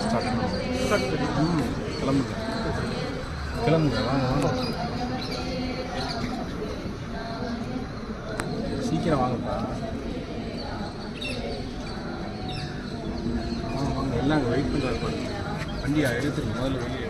start பண்ணி கிளம்புங்க கிளம்புங்க வாங்க வாங்க சீக்கிரம் வாங்கப்பா வாங்க எல்லாம் அங்கே வெயிட் பண்ணுறாரு பாருங்க வண்டியை எடுத்துட்டு முதல்ல வெளியே